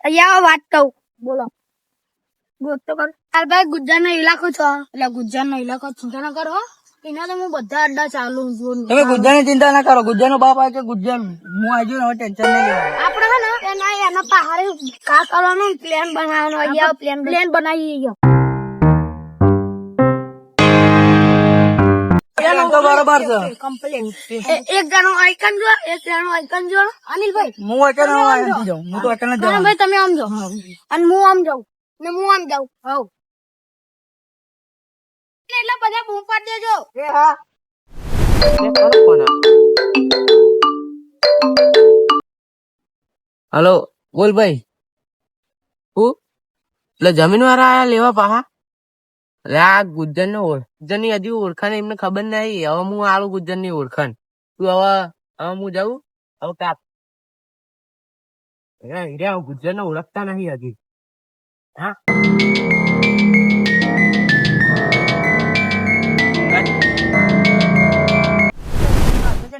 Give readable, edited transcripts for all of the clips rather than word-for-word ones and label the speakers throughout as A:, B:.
A: અહીંયા વાત કહું બોલો ગોત તો કર ભાઈ ગુજ્જર નો ઇલાકો છો એટલે ગુજ્જર નો ઇલાકો ચિંતા ના કરો એના તો હું બધા અડ્ડા ચાલુ
B: તમે ગુજ્જર ની ચિંતા ના કરો. ગુજ્જર નો બાપ આવે કે ગુજ્જર હું આજુ હવે ટેન્શન નહીં લેવાનું.
A: આપડે હે ને એના પહાડે કા કરવાનો પ્લાન બનાવવાનો અહીંયા પ્લાન બનાવી
B: તો બરોબર છે.
A: એક જણો આઈકન જો એક જણો આઈકન જો અનિલભાઈ
B: હું અચાનક જાઉં. હું તો અચાનક જાઉં.
A: ભાઈ તમે આમ જાઓ અને હું આમ જાઉં ને હું આમ જાઉં હવ એટલે બધા બૂમ પાડી દેજો.
C: હલો બોલ ભાઈ. હું એટલે જમીન વાળા આયા લેવા પાહા. અરે આ ગુજ્જર નો ગુજ્જર ની હજી ઓળખાણ એમને ખબર નહીં. હવે હું આલું ગુજ્જર ની ઓળખાણ. તું હવે હું જાઉં હવે કાપ. ગુજ્જર ને ઓળખતા નહીં હજી. હા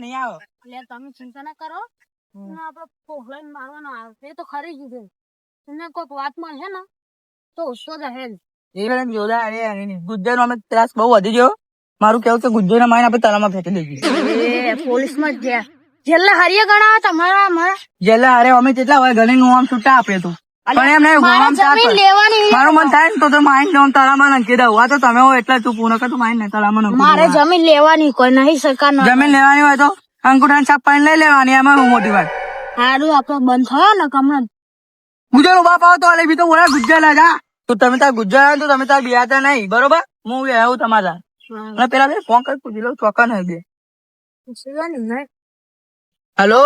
B: નહીં આવો.
A: એટલે તમે ચિંતા ના કરો આપડે પોહલાઈને મારવાનો આવે તો ખરી જ છે તમને કોઈક વાત મળશે ને તો ઓછો રહે
B: ગુજ્જર નો અમે ત્રાસ બહુ વધી ગયો. મારું કેવું કે ગુજ્જર ના માઈને આપણે તળાવમાં ફેંકી દઈએ.
A: પોલીસ માં જ ગયા જેટલા હરિય ગણાવે તમારા અમારા
B: જેલા અરે અમે કેટલા હોય ઘણી નું આમ છૂટા આપે તું પણ એમ નહીં
A: લેવાની
B: મારું મન થાય ને તો માઇન્ડ નો તળાવમાં નાખી દઉં. આ તો તમે હો એટલે તું પૂરો કર તું માઇન્ડ ને તળાવમાં નાખી
A: મારે જમીન લેવાની કોઈ નહીં સરકાર
B: જમીન લેવાની હોય તો અંકુઠાન છાપ પાડીને લઈ લેવાની. એમાં હું મોટી વાત
A: સારું આપડે બંધ થયો ને કમળ
B: ગુજર નો બાપ આવો તો અલે બી તો બોલા ગુજ્જર લાજા તો તમે તાર ગુજ્જર આવે તો તમે તાર બિયાતા નહીં બરોબર. હું આવું તમારા અને પેલા બે ફોન કરી પૂછી લઉં ચોકા નહીં બે. હેલો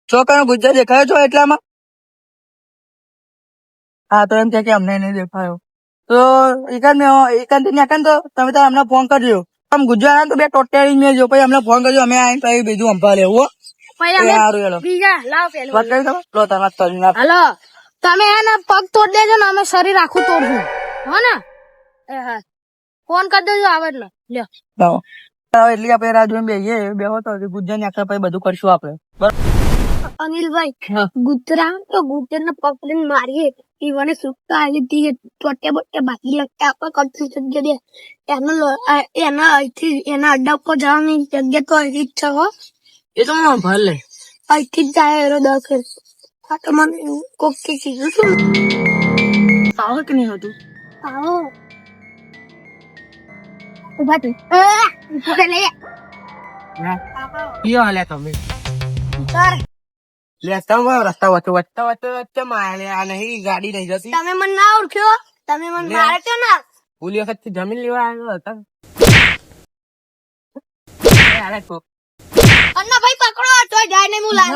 B: ચોકા ગુજ્જર દેખાયો છો એટલામાં? હા તો એમ છે કે અમને નહીં દેખાયો તો એકાદ તો તમે તાર અમને ફોન કરજો. આમ ગુજ્જર આવે તો બે ટોટેલી મેં જો પછી અમને ફોન કરજો. અમે આવીને પછી બીજું અંભા લેવું.
A: હલો તમે એને પગ તોડ દેજો ને અમે શરીર આખું તોડશું હો ને ફોન કરી દેજો આવે એટલે લ્યો
B: એટલી આપડે રાહ જોઈને બેહીએ બેહો તો ગુજ્જર ને આખા પછી બધું કરશું આપડે.
A: અનિલભાઈ ગુજરાત તો ગુજર ને પકડીને મારીએ ઈવને સુખતા આવી હતી ટોટે બોટે બાકી લગતા આપણે કરતી જગ્યા એના અહીંથી એના અડ્ડા ઉપર જવાની જગ્યા તો અહીંથી જ છે હો.
C: એ તો ભલે
A: અહીંથી જ જાય એનો દસ આ તો મને કોક કે કીધું શું
B: આવો કે નહીં હતું
A: આવો ઉભા થઈ લે
C: યો હાલે તમે
A: સર
C: રસ્તા વચ્ચે માર્યા નહીં ગાડી નહીં જતી.
A: તમે મને ના ઓળખ્યો તમે મને માર્યો ના
C: ઓલી વખત જમીન લેવા આવ્યો હતા.
A: અન્ના ભાઈ પકડો તો જાય ને હું લાલ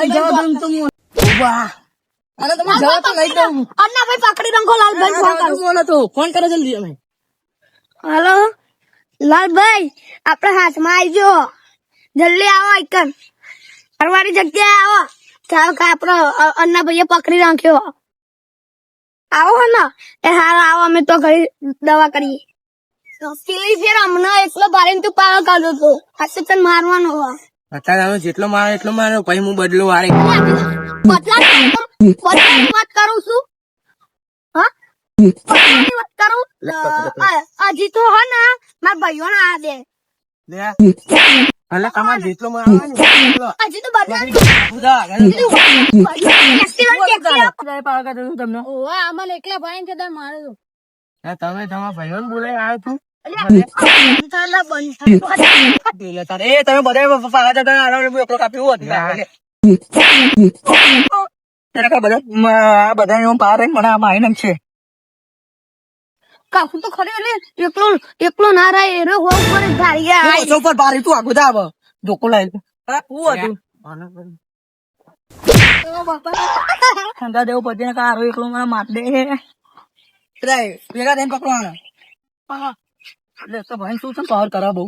A: અન્ના ભાઈ પકડી રંગો લાલભાઈ
B: ફોન કરો જલ્દી. અમે
A: હેલો લાલભાઈ આપડે હાથમાં આવજો જલ્દી આવો આઈકન ફરવાની જગ્યાએ આવો ચાલો કે આપડે અન્ના ભાઈએ પકડી રાખ્યો આવો ને એ હાલ આવો અમે તો ઘણી દવા કરીએ પેલી ફેર હમણાં એટલો ભારે તું પાવ કાઢો તો હાથે તને મારવાનો
C: અત્યારે જેટલો મારો એટલો મારો પછી હું બદલો વારે
A: વાત કરું છું હા વાત કરું હજી તો હો ને મારા ભાઈઓ ને આ દે
C: એટલે તમારે જેટલો મારો
A: હજી તો બધા
B: તમને
A: આમાં એકલા ભાઈ ને કદાચ મારે તો
C: તમે તમારા ભાઈઓ ને બોલાય આવ્યો તું
B: તમે બધા કાપ્યું બધા પાર મને આમાં આવીને છે
A: કાકુ તો ખરે એકલો ના રહે એનો હોવ પર ભાઈ
B: ઉપર બારી તું આગળ આવ ધોકો લાવી ઠંડા દેવું પછી કારો એકલો મને માર દે ભેગા થઈને પકડવાના એટલે તો ભાઈ શું છે પાવર કરા બહુ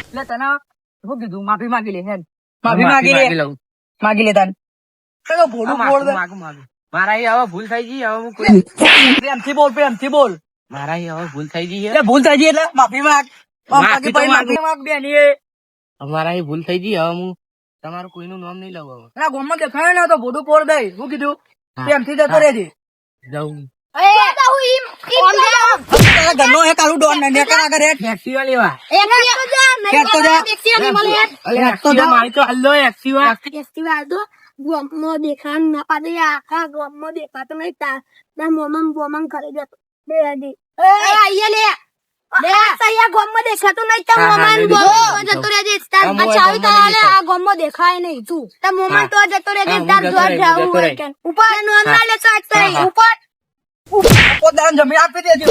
B: એટલે તને શું કીધું માફી માગી લે હેડ માફી માગી લે તાન
C: મારા હવે ભૂલ થઈ ગઈ. હવે હું
B: પ્રેમથી બોલ
C: મારા હવે ભૂલ થઈ ગઈ
B: એટલે ભૂલ થઈ ગઈ એટલે માફી માગ માફી માગ બેની
C: અમારા ભૂલ થઈ ગઈ. હવે હું તમારું કોઈનું નામ નહીં લઉં હવે.
B: ના ગોમમાં દેખાય ને તો ભોડું પોર દઈ શું કીધું
C: હા.
B: પ્રેમથી જતો રહેજે
C: જવું
B: તારા ઘરનો હે તારું ડોન ને નેકર આગળ હેઠ
C: એક્ટિવા લેવા.
B: હેઠ તો જા
C: અલે એક્ટિવા મારી તો હલ્લો એક્ટિવા.
A: એક્ટિવા દો ગોમમાં દેખાણ ના પાડે આખા ગોમમાં દેખાતો નહીં તાર મોમમ કરી દેતો બે દી ગોમમાં દેખાતું નહીં તાર મોમાન ગોમમાં જતો રહેજે તાર
C: આ
A: ચાવી
C: ગોમમાં
A: તારે
C: નહીં
A: આ ગોમમાં દેખાય નહીં તું તાર મોમાન
C: હા.
A: તો જતો રહેજે
C: હા,
A: તાર
C: હું જતો
A: જોર
C: રહીશ,
A: જાવું
C: જતો
A: હોય
C: રહીશ.
A: કે ઉપર નોમ ના લેતો આજ તો
C: હા, હા.
A: ઉપર
B: પોતાને જમીન આપી દેજો